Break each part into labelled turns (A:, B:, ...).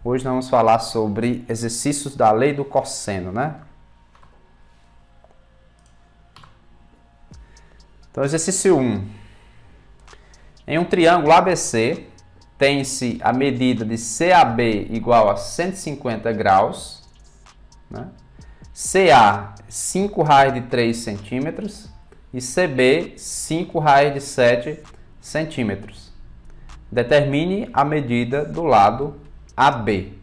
A: Hoje nós vamos falar sobre exercícios da lei do cosseno, né? Então, exercício 1. Em um triângulo ABC, tem-se a medida de CAB igual a 150 graus, né? CA 5 raios de 3 centímetros e CB 5 raios de 7 centímetros. Determine a medida do lado AB.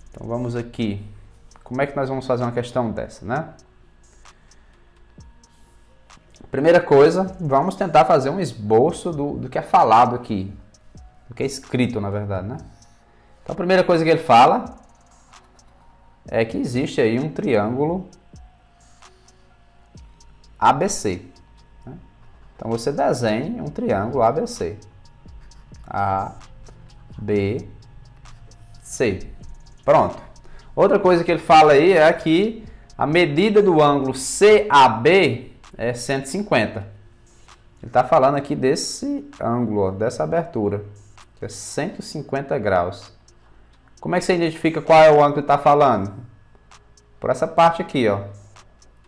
A: Então vamos aqui. Como é que nós vamos fazer uma questão dessa, né? Primeira coisa, vamos tentar fazer um esboço do que é falado aqui. Do que é escrito, na verdade, né? Então a primeira coisa que ele fala é que existe aí um triângulo ABC. Né? Então você desenha um triângulo ABC. A, B, C. Pronto. Outra coisa que ele fala aí é que a medida do ângulo CAB é 150. Ele está falando aqui desse ângulo, ó, dessa abertura, que é 150 graus. Como é que você identifica qual é o ângulo que ele está falando? Por essa parte aqui, ó.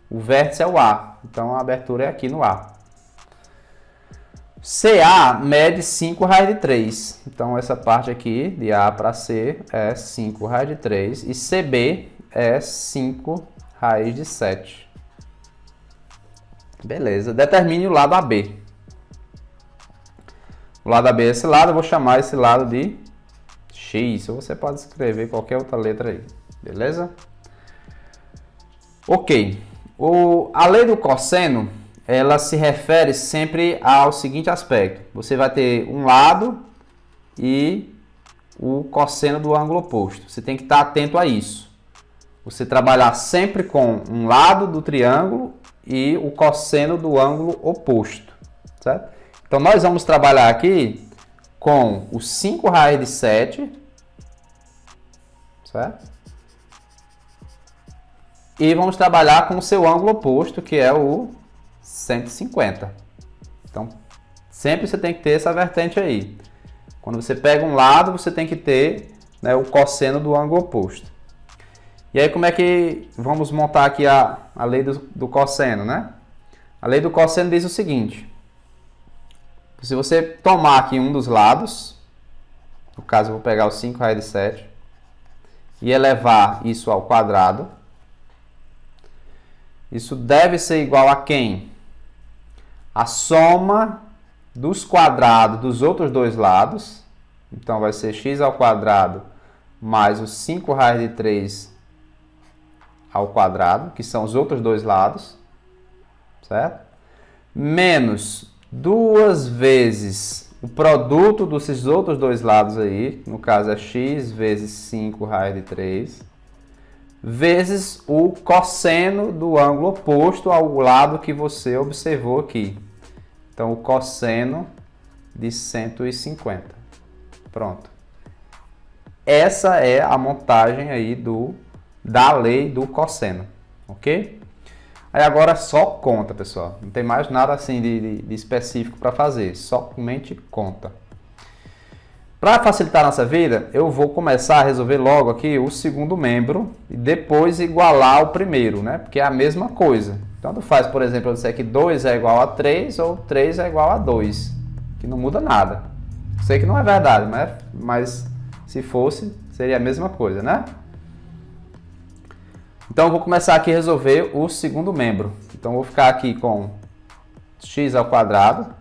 A: O vértice é o A, então a abertura é aqui no A. CA mede 5 raios de 3. Então, essa parte aqui, de A para C, é 5 raios de 3. E CB é 5 raios de 7. Beleza. Determine o lado AB. O lado AB é esse lado. Eu vou chamar esse lado de X. Ou você pode escrever qualquer outra letra aí. Beleza? Ok. A lei do cosseno, ela se refere sempre ao seguinte aspecto. Você vai ter um lado e o cosseno do ângulo oposto. Você tem que estar atento a isso. Você trabalhar sempre com um lado do triângulo e o cosseno do ângulo oposto. Certo? Então, nós vamos trabalhar aqui com os 5 raios de 7. Certo? E vamos trabalhar com o seu ângulo oposto, que é o 150. Então, sempre você tem que ter essa vertente aí. Quando você pega um lado, você tem que ter, né, o cosseno do ângulo oposto. E aí, como é que vamos montar aqui a lei do cosseno, né? A lei do cosseno diz o seguinte. Se você tomar aqui um dos lados, no caso eu vou pegar os 5 raios de 7, e elevar isso ao quadrado, isso deve ser igual a quem? A soma dos quadrados dos outros dois lados. Então, vai ser x ao quadrado mais os 5 raios de 3 ao quadrado, que são os outros dois lados. Certo? Menos 2 vezes o produto desses outros dois lados aí. No caso, é x vezes 5 raios de 3. Vezes o cosseno do ângulo oposto ao lado que você observou aqui. Então, o cosseno de 150. Pronto. Essa é a montagem aí da lei do cosseno. Ok? Aí agora só conta, pessoal. Não tem mais nada assim de específico para fazer. Somente conta. Para facilitar a nossa vida, eu vou começar a resolver logo aqui o segundo membro e depois igualar o primeiro, né? Porque é a mesma coisa. Tanto faz, por exemplo, eu disser que 2 é igual a 3 ou 3 é igual a 2, que não muda nada. Sei que não é verdade, mas se fosse, seria a mesma coisa, né? Então, eu vou começar aqui a resolver o segundo membro. Então, eu vou ficar aqui com x ao quadrado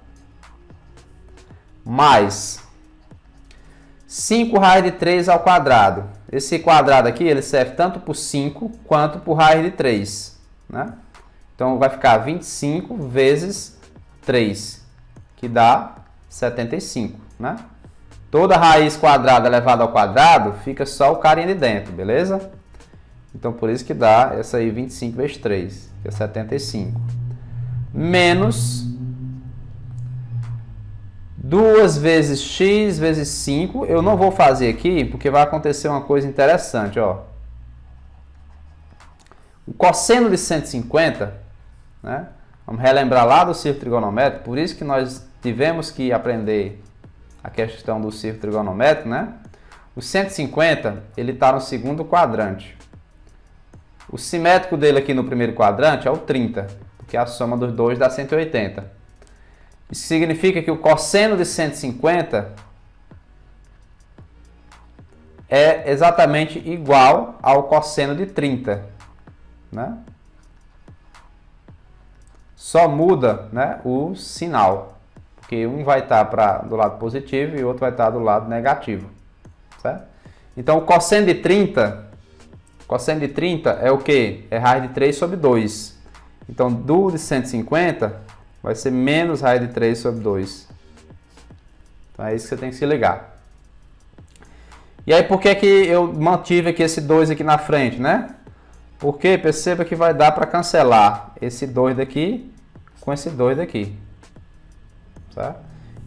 A: mais 5 raios de 3 ao quadrado. Esse quadrado aqui, ele serve tanto por 5 quanto por raiz de 3. Né? Então, vai ficar 25 vezes 3, que dá 75. Né? Toda raiz quadrada elevada ao quadrado, fica só o carinha de dentro, beleza? Então, por isso que dá essa aí 25 vezes 3, que é 75. Menos 2 vezes x vezes 5, eu não vou fazer aqui, porque vai acontecer uma coisa interessante, ó. O cosseno de 150, né? Vamos relembrar lá do círculo trigonométrico, por isso que nós tivemos que aprender a questão do círculo trigonométrico, né? O 150, ele está no segundo quadrante. O simétrico dele aqui no primeiro quadrante é o 30, porque a soma dos dois dá 180. Isso significa que o cosseno de 150 é exatamente igual ao cosseno de 30, né? Só muda, né, o sinal, porque um vai estar do lado positivo e o outro vai estar do lado negativo, certo? Então, o cosseno de 30 é o quê? É raiz de 3 sobre 2. Então, do de 150 vai ser menos raiz de 3 sobre 2. Então, é isso que você tem que se ligar. E aí, por que que eu mantive aqui esse 2 aqui na frente, né? Porque perceba que vai dar para cancelar esse 2 daqui com esse 2 daqui. Certo?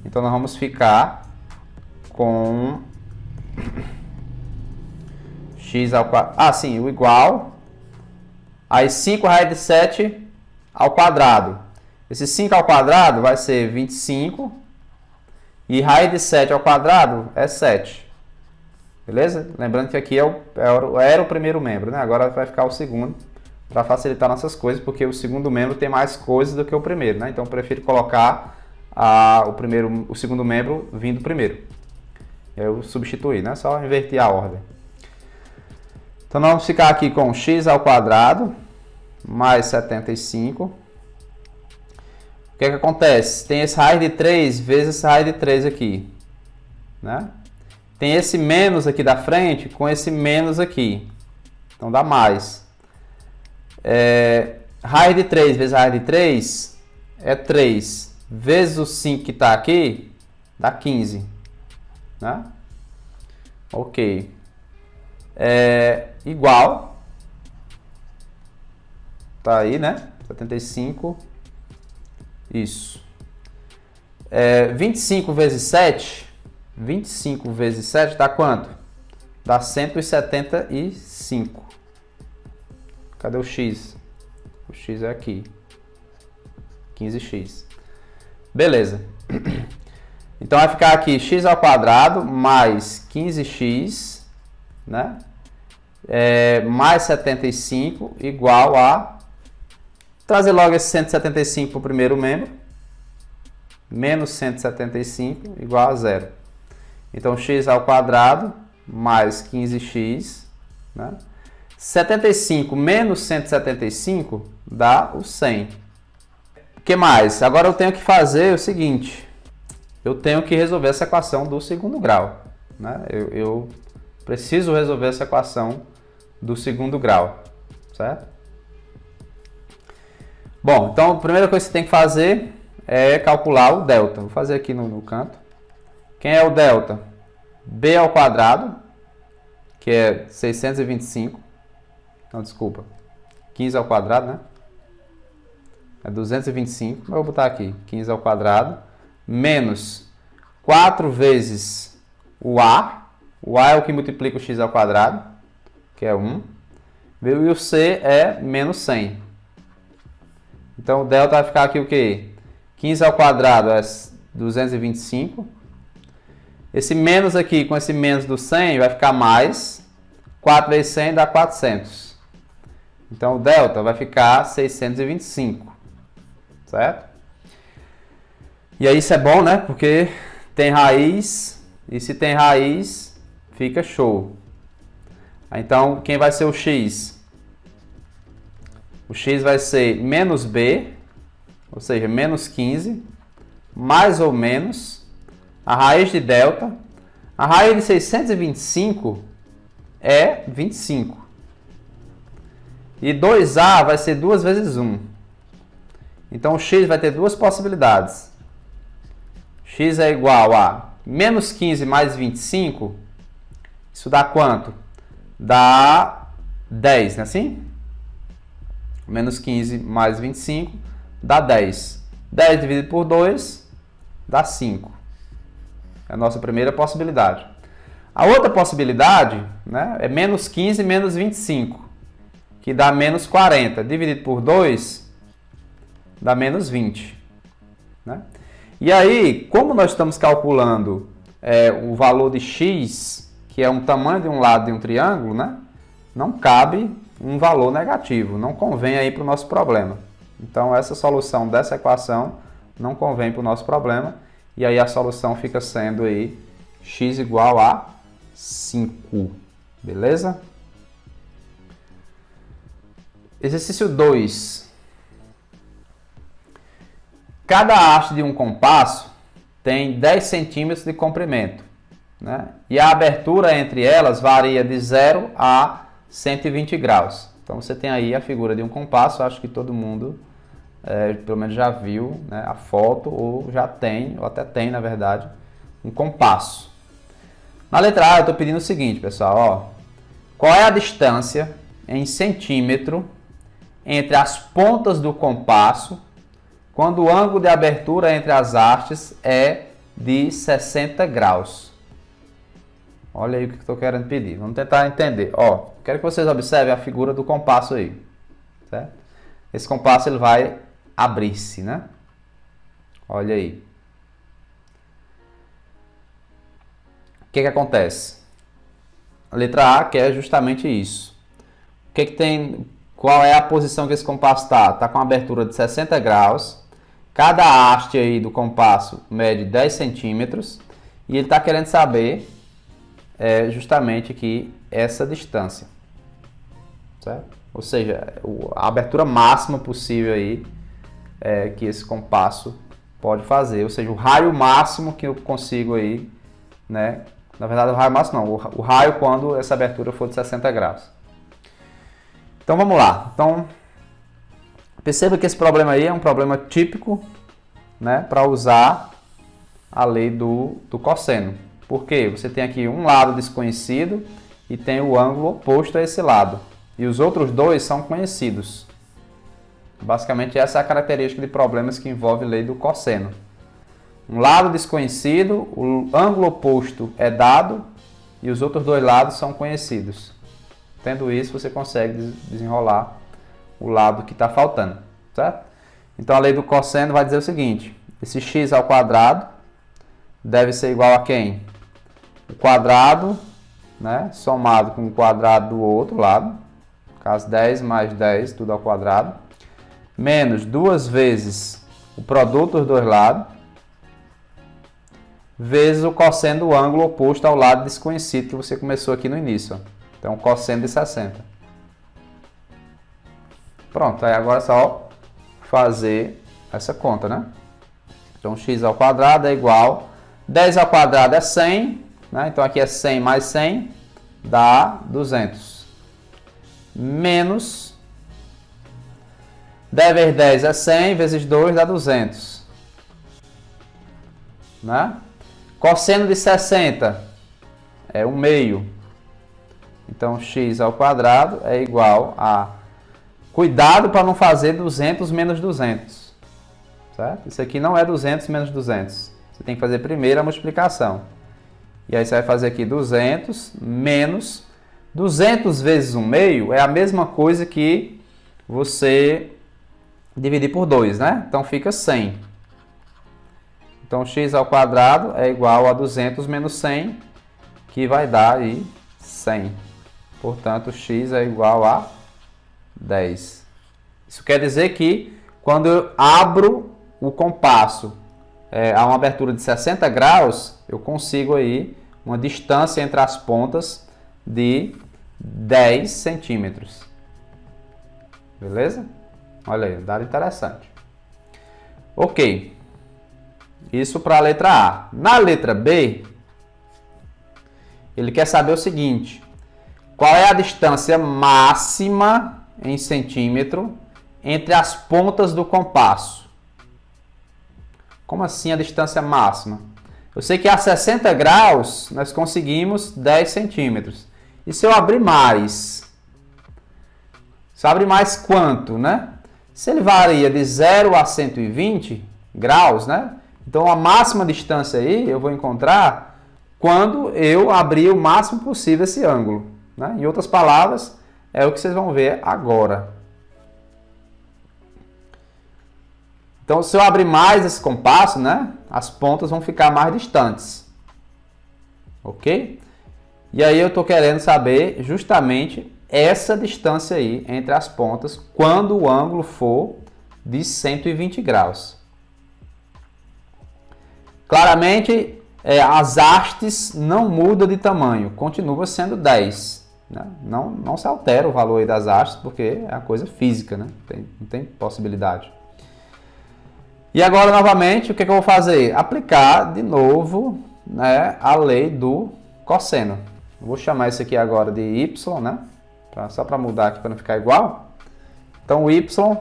A: Então, nós vamos ficar com x ao quadrado. Ah, sim, o igual. Aí 5 raiz de 7 ao quadrado. Esse 5 ao quadrado vai ser 25. E raiz de 7 ao quadrado é 7. Beleza? Lembrando que aqui era o primeiro membro, né? Agora vai ficar o segundo, para facilitar nossas coisas, porque o segundo membro tem mais coisas do que o primeiro, né? Então eu prefiro colocar o segundo membro vindo primeiro. Eu substituí, né? Só inverter a ordem. Então nós vamos ficar aqui com x ao quadrado mais 75. O que que acontece? Tem esse raiz de 3 vezes esse raiz de 3 aqui, né? Tem esse menos aqui da frente com esse menos aqui. Então dá mais. Raiz de 3 vezes raiz de 3 é 3 vezes o 5 que está aqui, dá 15. Né? Ok. Igual. Tá aí, né? 75. Isso. 25 vezes 7. 25 vezes 7 dá quanto? Dá 175. Cadê o x? O x é aqui. 15x. Beleza. Então vai ficar aqui x ao quadrado mais 15x, né? Mais 75 igual a... Trazer logo esse 175 para o primeiro membro. Menos 175 igual a 0. Então, x ao quadrado mais 15x, né? 75 menos 175 dá o 100. O que mais? Agora eu tenho que fazer o seguinte. Eu tenho que resolver essa equação do segundo grau, né? Eu preciso resolver essa equação do segundo grau, certo? Bom, então a primeira coisa que você tem que fazer é calcular o delta. Vou fazer aqui no canto. Quem é o delta? B ao quadrado, que é 625. Não, desculpa. 15 ao quadrado, né? É 225. Mas eu vou botar aqui. 15 ao quadrado. Menos 4 vezes o A. O A é o que multiplica o x ao quadrado, que é 1. E o C é menos 100. Então, o delta vai ficar aqui o quê? 15 ao quadrado é 225. Esse menos aqui com esse menos do 100 vai ficar mais. 4 vezes 100 dá 400. Então, o delta vai ficar 625. Certo? E aí isso é bom, né? Porque tem raiz. E se tem raiz, fica show. Então, quem vai ser o x? O x vai ser menos b, ou seja, menos 15, mais ou menos a raiz de delta. A raiz de 625 é 25. E 2a vai ser 2 vezes 1. Então, o x vai ter duas possibilidades. X é igual a menos 15 mais 25. Isso dá quanto? Dá 10, não é assim? Menos 15 mais 25 dá 10. 10 dividido por 2 dá 5. É a nossa primeira possibilidade. A outra possibilidade, né, é menos 15 menos 25, que dá menos 40. Dividido por 2 dá menos 20. Né? E aí, como nós estamos calculando o valor de x, que é um tamanho de um lado de um triângulo, né? Não cabe um valor negativo, não convém aí para o nosso problema. Então, essa solução dessa equação não convém para o nosso problema, e aí a solução fica sendo aí x igual a 5, beleza? Exercício 2. Cada haste de um compasso tem 10 centímetros de comprimento, né? E a abertura entre elas varia de 0 a 120 graus. Então você tem aí a figura de um compasso, acho que todo mundo pelo menos já viu, né, a foto, ou já tem, ou até tem na verdade, um compasso. Na letra A eu estou pedindo o seguinte, pessoal, ó, qual é a distância em centímetro entre as pontas do compasso quando o ângulo de abertura entre as hastes é de 60 graus? Olha aí o que eu estou querendo pedir. Vamos tentar entender. Ó, quero que vocês observem a figura do compasso aí. Certo? Esse compasso ele vai abrir-se, né? Olha aí. O que acontece? A letra A quer justamente isso. O que tem? Qual é a posição que esse compasso está? Está com uma abertura de 60 graus. Cada haste aí do compasso mede 10 centímetros. E ele está querendo saber justamente aqui essa distância. Certo? Ou seja, a abertura máxima possível aí que esse compasso pode fazer. Ou seja, o raio máximo que eu consigo aí, né? Na verdade, o raio máximo não. O raio quando essa abertura for de 60 graus. Então, vamos lá. Então, perceba que esse problema aí é um problema típico, né? Para usar a lei do cosseno. Por quê? Você tem aqui um lado desconhecido e tem o ângulo oposto a esse lado. E os outros dois são conhecidos. Basicamente, essa é a característica de problemas que envolvem lei do cosseno. Um lado desconhecido, o ângulo oposto é dado e os outros dois lados são conhecidos. Tendo isso, você consegue desenrolar o lado que está faltando, certo? Então, a lei do cosseno vai dizer o seguinte: esse x ao quadrado deve ser igual a quem? O quadrado, né, somado com o quadrado do outro lado, no caso 10 mais 10, tudo ao quadrado, menos 2 vezes o produto dos dois lados, vezes o cosseno do ângulo oposto ao lado desconhecido que você começou aqui no início. Ó. Então, cosseno de 60. Pronto, aí agora é só fazer essa conta, né? Então, x ao quadrado é igual, 10 ao quadrado é 100, né? Então, aqui é 100 mais 100, dá 200. Menos 10 vezes 10 é 100, vezes 2 dá 200. Né? Cosseno de 60 é 1 meio. Então, x ao quadrado é igual a... Cuidado para não fazer 200 menos 200. Certo? Isso aqui não é 200 menos 200. Você tem que fazer primeiro a multiplicação. E aí você vai fazer aqui 200 menos 200 vezes 1 meio é a mesma coisa que você dividir por 2, né? Então fica 100. Então x ao quadrado é igual a 200 menos 100, que vai dar aí 100. Portanto, x é igual a 10. Isso quer dizer que quando eu abro o compasso a uma abertura de 60 graus, eu consigo aí uma distância entre as pontas de 10 centímetros. Beleza? Olha aí, dado interessante. Ok. Isso para a letra A. Na letra B, ele quer saber o seguinte: qual é a distância máxima em centímetro entre as pontas do compasso? Como assim a distância máxima? Eu sei que a 60 graus nós conseguimos 10 centímetros. E se eu abrir mais? Se eu abrir mais quanto, né? Se ele varia de 0 a 120 graus, né? Então a máxima distância aí eu vou encontrar quando eu abrir o máximo possível esse ângulo. Né? Em outras palavras, é o que vocês vão ver agora. Então, se eu abrir mais esse compasso, né, as pontas vão ficar mais distantes. Ok? E aí eu estou querendo saber justamente essa distância aí entre as pontas quando o ângulo for de 120 graus. Claramente, as hastes não mudam de tamanho, continua sendo 10. Né? Não se altera o valor aí das hastes, porque é uma coisa física, né? Não tem possibilidade. E agora, novamente, o que eu vou fazer? Aplicar de novo, né, a lei do cosseno. Eu vou chamar isso aqui agora de y, né? Só para mudar aqui para não ficar igual. Então, o y, eu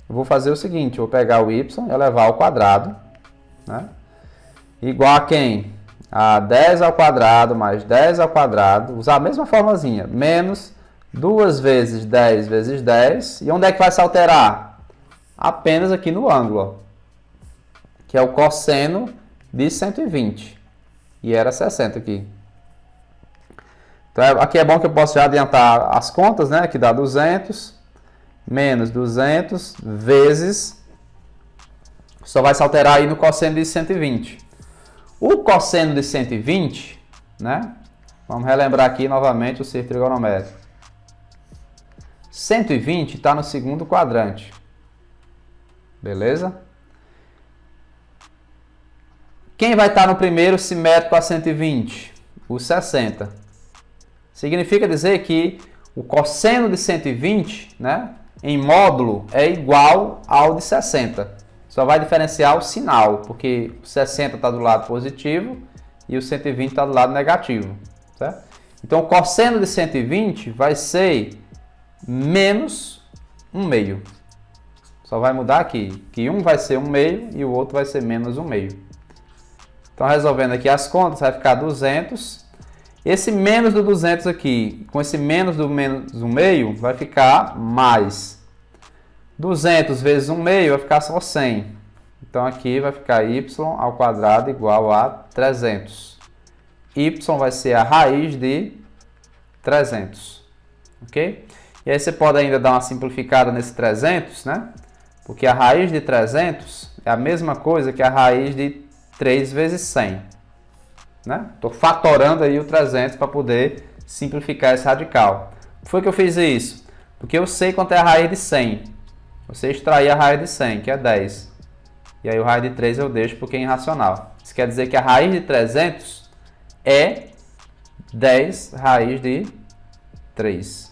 A: vou fazer o seguinte, eu vou pegar o y e elevar ao quadrado, né? Igual a quem? A 10 ao quadrado mais 10 ao quadrado, usar a mesma formulazinha, menos 2 vezes 10 vezes 10. E onde é que vai se alterar? Apenas aqui no ângulo, ó, que é o cosseno de 120. E era 60 aqui. Então, aqui é bom que eu posso já adiantar as contas, né? Que dá 200 menos 200 vezes... Só vai se alterar aí no cosseno de 120. O cosseno de 120, né? Vamos relembrar aqui novamente o círculo trigonométrico. 120 está no segundo quadrante. Beleza? Quem vai estar no primeiro simétrico a 120? O 60. Significa dizer que o cosseno de 120, né, em módulo, é igual ao de 60. Só vai diferenciar o sinal, porque o 60 está do lado positivo e o 120 está do lado negativo. Certo? Então, o cosseno de 120 vai ser menos 1/2. Só vai mudar aqui, que um vai ser 1/2 e o outro vai ser menos 1/2. Então, resolvendo aqui as contas, vai ficar 200. Esse menos do 200 aqui, com esse menos do menos 1/2, vai ficar mais 200 vezes 1/2 vai ficar só 100. Então, aqui vai ficar y ao quadrado igual a 300. Y vai ser a raiz de 300. Ok? E aí você pode ainda dar uma simplificada nesse 300, né? Porque a raiz de 300 é a mesma coisa que a raiz de 3 vezes 100. Né? Estou fatorando aí o 300 para poder simplificar esse radical. Por que foi que eu fiz isso? Porque eu sei quanto é a raiz de 100. Você extrair a raiz de 100, que é 10. E aí o raiz de 3 eu deixo porque é irracional. Isso quer dizer que a raiz de 300 é 10 raiz de 3.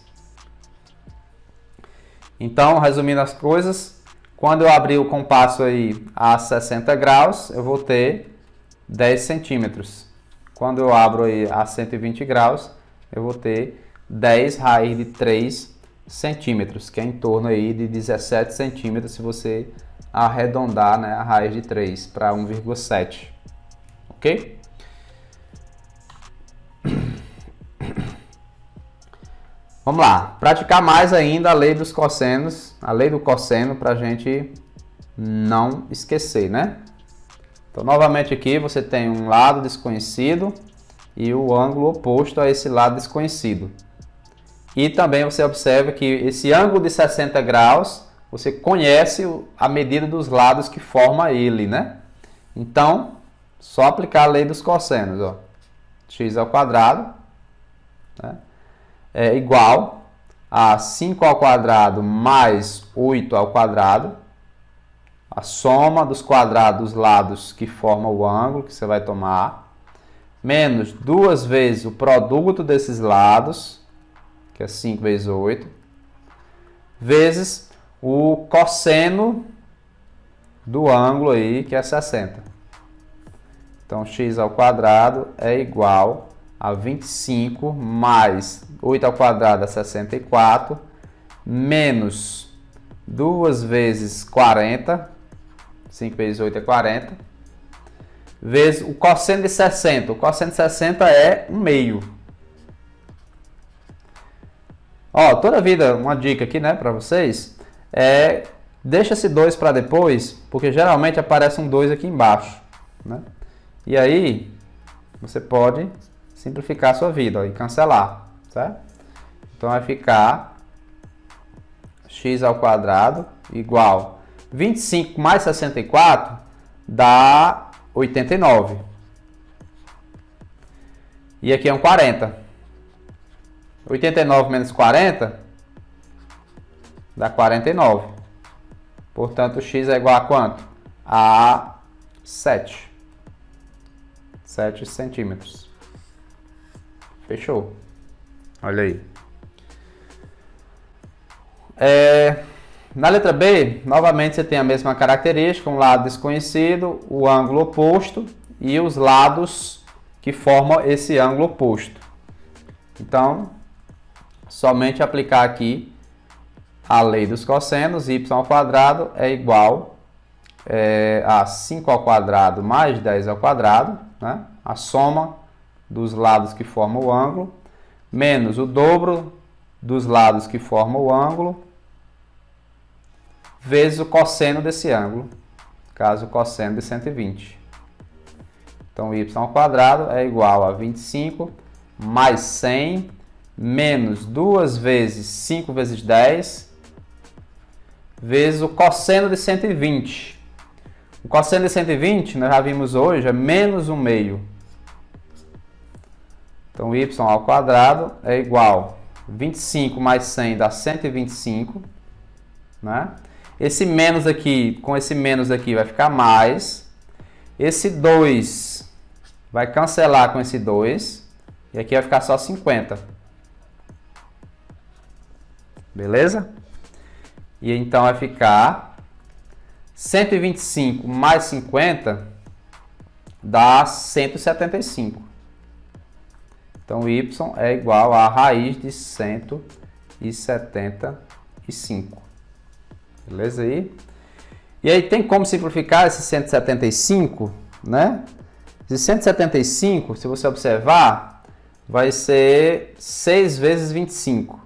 A: Então, resumindo as coisas, quando eu abrir o compasso aí a 60 graus, eu vou ter 10 centímetros. Quando eu abro aí a 120 graus, eu vou ter 10 raiz de 3 centímetros, que é em torno aí de 17 centímetros se você arredondar, né, a raiz de 3 para 1,7. Ok? Vamos lá, praticar mais ainda a lei dos cossenos, a lei do cosseno, para a gente não esquecer, né? Então, novamente aqui você tem um lado desconhecido e o ângulo oposto a esse lado desconhecido. E também você observa que esse ângulo de 60 graus, você conhece a medida dos lados que forma ele, né? Então, só aplicar a lei dos cossenos, ó. X ao quadrado, né, é igual a 5 ao quadrado mais 8 ao quadrado. A soma dos quadrados dos lados que formam o ângulo que você vai tomar, menos 2 vezes o produto desses lados, que é 5 vezes 8, vezes o cosseno do ângulo aí, que é 60. Então, x ao quadrado é igual a 25 mais 8 ao quadrado é 64, menos 2 vezes 40, 5 vezes 8 é 40, vezes o cosseno de 60. O cosseno de 60 é 1/2. Ó, toda vida, uma dica aqui, né, para vocês, deixa esse 2 para depois, porque geralmente aparece um 2 aqui embaixo, né? E aí, você pode simplificar a sua vida, ó, e cancelar, certo? Então, vai ficar x ao quadrado igual 25 mais 64 dá 89. E aqui é um 40. 89 menos 40 dá 49. Portanto, x é igual a quanto? A 7. 7 centímetros. Fechou. Olha aí. Na letra B, novamente você tem a mesma característica, um lado desconhecido, o ângulo oposto e os lados que formam esse ângulo oposto. Então, somente aplicar aqui a lei dos cossenos, y ao quadrado é igual a 5 ao quadrado mais 10 ao quadrado, né? A soma dos lados que formam o ângulo, menos o dobro dos lados que formam o ângulo, vezes o cosseno desse ângulo, caso o cosseno de 120. Então, y ao quadrado é igual a 25 mais 100 menos 2 vezes 5 vezes 10 vezes o cosseno de 120. O cosseno de 120, nós já vimos hoje, é menos 1/2. Então, y ao quadrado é igual a 25 mais 100 dá 125, né? Esse menos aqui, com esse menos aqui vai ficar mais. Esse 2 vai cancelar com esse 2. E aqui vai ficar só 50. Beleza? E então vai ficar 125 mais 50 dá 175. Então, y é igual a raiz de 175. Beleza aí? E aí tem como simplificar esse 175, né? Esse 175, se você observar, vai ser 6 vezes 25.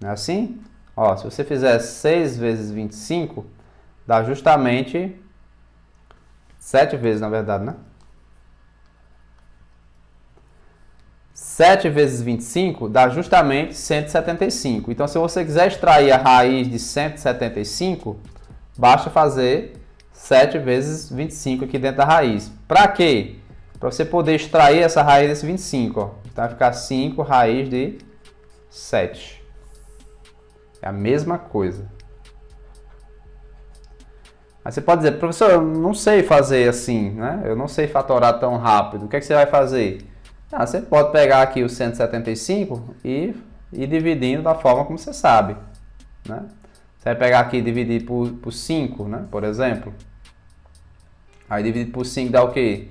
A: Não é assim? Ó, se você fizer 6 vezes 25, dá justamente 7 vezes, na verdade, né? 7 vezes 25 dá justamente 175. Então, se você quiser extrair a raiz de 175, basta fazer 7 vezes 25 aqui dentro da raiz. Para quê? Para você poder extrair essa raiz desse 25. Ó. Então, vai ficar 5 raiz de 7. É a mesma coisa. Mas você pode dizer, professor, eu não sei fazer assim, né? Eu não sei fatorar tão rápido. O que é que você vai fazer? Ah, você pode pegar aqui o 175 e ir dividindo da forma como você sabe, né? Você vai pegar aqui e dividir por 5, né? Por exemplo. Aí dividir por 5 dá o quê?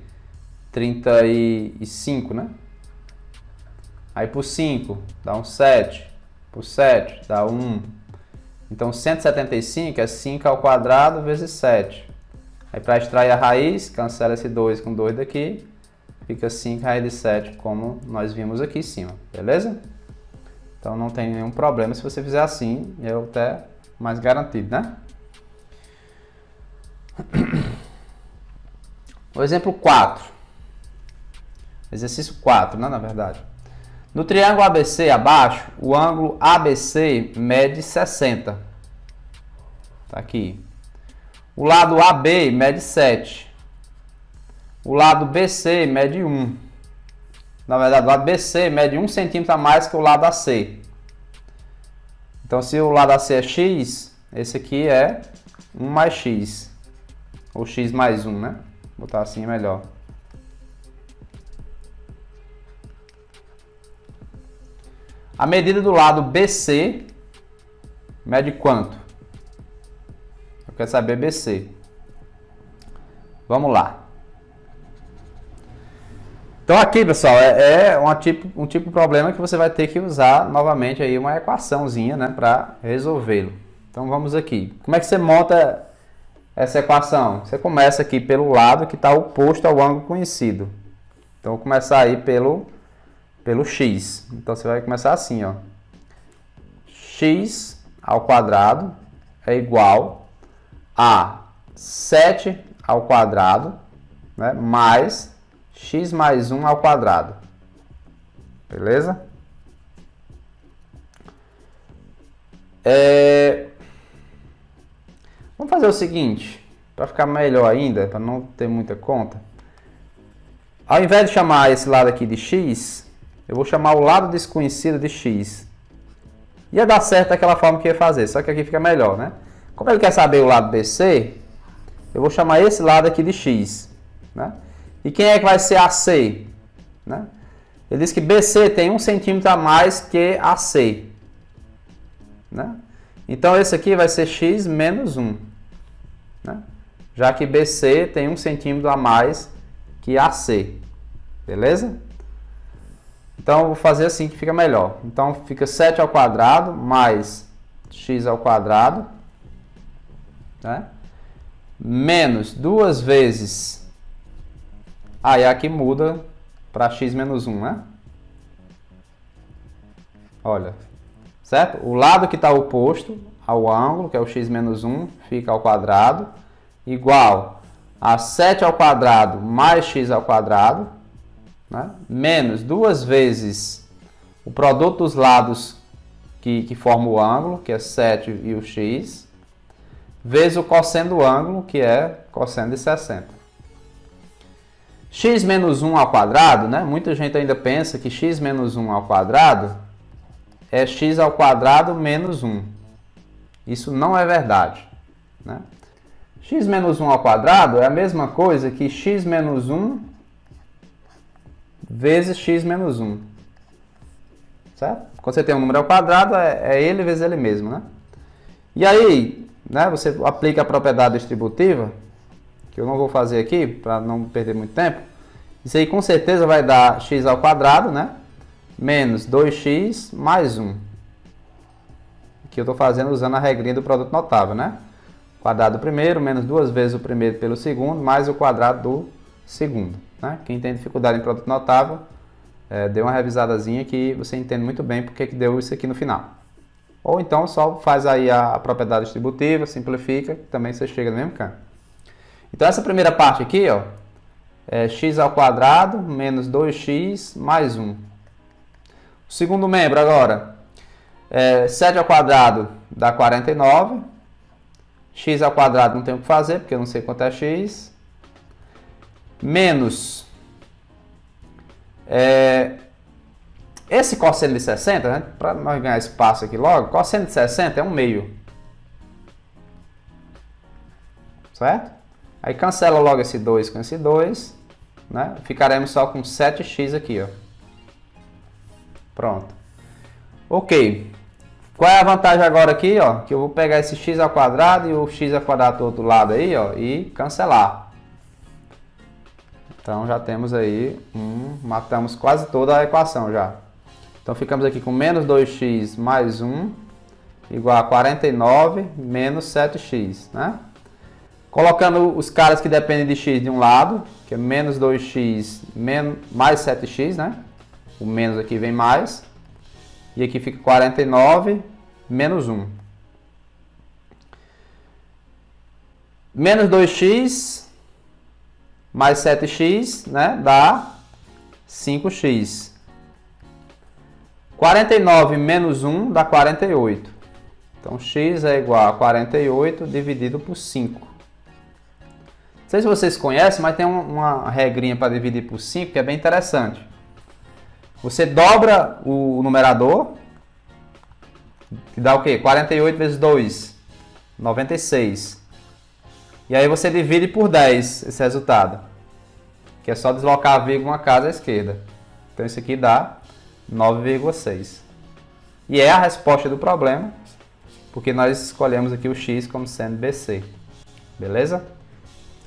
A: 35, né? Aí por 5 dá um 7. Por 7 dá 1. Então 175 é 5 ao quadrado vezes 7. Aí para extrair a raiz, cancela esse 2 com 2 daqui. Fica 5 raiz de 7, como nós vimos aqui em cima, beleza? Então não tem nenhum problema se você fizer assim, é até mais garantido, né? O exemplo 4. Exercício 4, né, na verdade. No triângulo ABC abaixo, o ângulo ABC mede 60. Tá aqui. O lado AB mede 7. O lado BC mede 1. Na verdade, o lado BC mede 1 centímetro a mais que o lado AC. Então, se o lado AC é x, esse aqui é 1 mais x. Ou x mais 1, né? Vou botar assim melhor. A medida do lado BC mede quanto? Eu quero saber BC. Vamos lá. Então aqui, pessoal, um tipo de problema que você vai ter que usar novamente aí uma equaçãozinha, né, para resolvê-lo. Então vamos aqui. Como é que você monta essa equação? Você começa aqui pelo lado que está oposto ao ângulo conhecido. Então vou começar aí pelo x. Então você vai começar assim, ó. X ao quadrado é igual a 7 ao quadrado, né, mais x mais 1 ao quadrado. Beleza? Vamos fazer o seguinte, para ficar melhor ainda, para não ter muita conta. Ao invés de chamar esse lado aqui de x, eu vou chamar o lado desconhecido de x. Ia dar certo daquela forma que ia fazer, só que aqui fica melhor, né? Como ele quer saber o lado BC, eu vou chamar esse lado aqui de x, né? E quem é que vai ser AC? Né? Ele diz que BC tem 1 centímetro a mais que AC. Né? Então esse aqui vai ser x menos 1. Né? Já que BC tem 1 centímetro a mais que AC. Beleza? Então eu vou fazer assim que fica melhor. Então fica 7 ao quadrado mais x ao quadrado. Né? Menos 2 vezes... Aí aqui muda para x menos 1, né? Olha, certo? O lado que está oposto ao ângulo, que é o x menos 1, fica ao quadrado, igual a 7 ao quadrado mais x ao quadrado, né? Menos 2 vezes o produto dos lados que forma o ângulo, que é 7 e o x, vezes o cosseno do ângulo, que é cosseno de 60. X menos 1 ao quadrado, né? Muita gente ainda pensa que x menos 1 ao quadrado é x ao quadrado menos 1. Isso não é verdade. Né? X menos 1 ao quadrado é a mesma coisa que x menos 1 vezes x menos 1. Certo? Quando você tem um número ao quadrado, é ele vezes ele mesmo. Né? E aí, né, você aplica a propriedade distributiva, que eu não vou fazer aqui, para não perder muito tempo. Isso aí com certeza vai dar x ao quadrado, né? Menos 2x mais 1. Que eu estou fazendo usando a regrinha do produto notável, né? Quadrado do primeiro, menos 2 vezes o primeiro pelo segundo, mais o quadrado do segundo. Né? Quem tem dificuldade em produto notável, dê uma revisadazinha que você entende muito bem porque que deu isso aqui no final. Ou então só faz aí a propriedade distributiva, simplifica, que também você chega no mesmo canto. Então essa primeira parte aqui, ó, é x ao quadrado menos 2x mais 1. O segundo membro agora, 7 ao quadrado dá 49. X ao quadrado não tem o que fazer, porque eu não sei quanto é x. Menos esse cosseno de 60, né, para nós ganhar espaço aqui logo, cosseno de 60 é 1 meio. Certo? Aí cancela logo esse 2 com esse 2, né? Ficaremos só com 7x aqui, ó. Pronto. Ok. Qual é a vantagem agora aqui, ó? Que eu vou pegar esse x ao quadrado e o x ao quadrado do outro lado aí, ó, e cancelar. Então já temos aí, matamos quase toda a equação já. Então ficamos aqui com menos 2x mais 1 igual a 49 menos 7x, né? Colocando os caras que dependem de x de um lado, que é menos 2x mais 7x, né? O menos aqui vem mais. E aqui fica 49 menos 1. Menos 2x mais 7x, né? Dá 5x. 49 menos 1 dá 48. Então, x é igual a 48 dividido por 5. Não sei se vocês conhecem, mas tem uma regrinha para dividir por 5 que é bem interessante. Você dobra o numerador, que dá o quê? 48 vezes 2, 96. E aí você divide por 10 esse resultado, que é só deslocar a vírgula uma casa à esquerda. Então isso aqui dá 9,6. E é a resposta do problema, porque nós escolhemos aqui o x como sendo BC. Beleza?